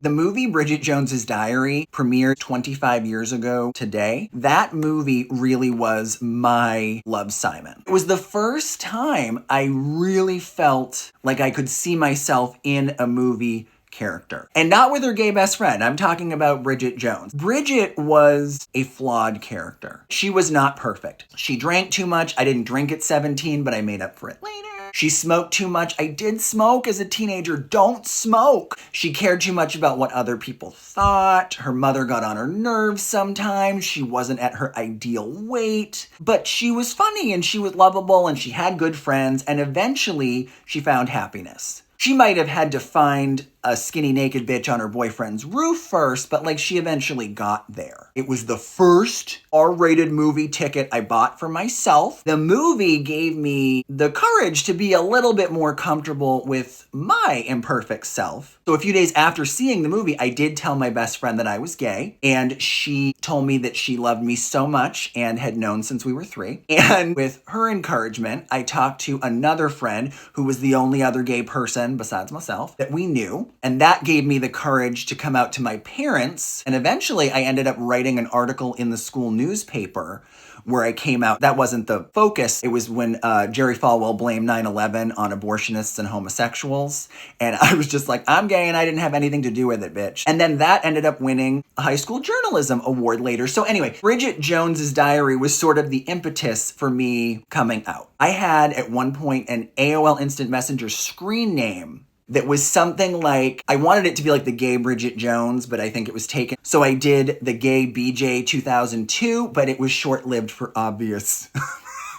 The movie Bridget Jones's Diary premiered 25 years ago today. That movie really was my Love, Simon. It was the first time I really felt like I could see myself in a movie character. And not with her gay best friend. I'm talking about Bridget Jones. Bridget was a flawed character. She was not perfect. She drank too much. I didn't drink at 17, but I made up for it later. She smoked too much. I did smoke as a teenager. Don't smoke. She cared too much about what other people thought. Her mother got on her nerves sometimes. She wasn't at her ideal weight. But she was funny and she was lovable and she had good friends. And eventually she found happiness. She might have had to find a skinny naked bitch on her boyfriend's roof first, but like she eventually got there. It was the first R-rated movie ticket I bought for myself. The movie gave me the courage to be a little bit more comfortable with my imperfect self. So a few days after seeing the movie, I did tell my best friend that I was gay, and she told me that she loved me so much and had known since we were 3. And with her encouragement, I talked to another friend who was the only other gay person besides myself that we knew. And that gave me the courage to come out to my parents. And eventually I ended up writing an article in the school newspaper where I came out. That wasn't the focus. It was when Jerry Falwell blamed 9/11 on abortionists and homosexuals. And I was just like, I'm gay and I didn't have anything to do with it, bitch. And then that ended up winning a high school journalism award later. So anyway, Bridget Jones's Diary was sort of the impetus for me coming out. I had at one point an AOL Instant Messenger screen name that was something like, I wanted it to be like the gay Bridget Jones, but I think it was taken. So I did the gay BJ 2002, but it was short-lived for obvious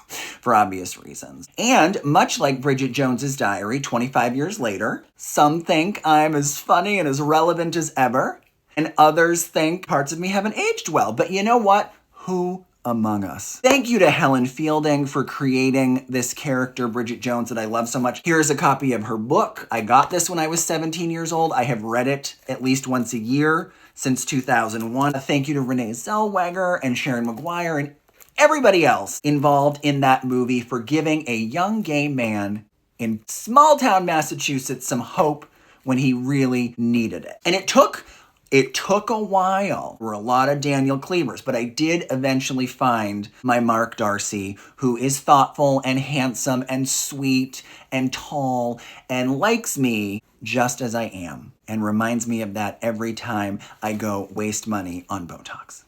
for obvious reasons. And much like Bridget Jones's Diary, 25 years later, some think I'm as funny and as relevant as ever, and others think parts of me haven't aged well. But you know what? Who among us? Thank you to Helen Fielding for creating this character, Bridget Jones, that I love so much. Here's a copy of her book. I got this when I was 17 years old. I have read it at least once a year since 2001. Thank you to Renee Zellweger and Sharon Maguire and everybody else involved in that movie for giving a young gay man in small town Massachusetts some hope when he really needed it. And it took a while for a lot of Daniel Cleavers, but I did eventually find my Mark Darcy, who is thoughtful and handsome and sweet and tall and likes me just as I am and reminds me of that every time I go waste money on Botox.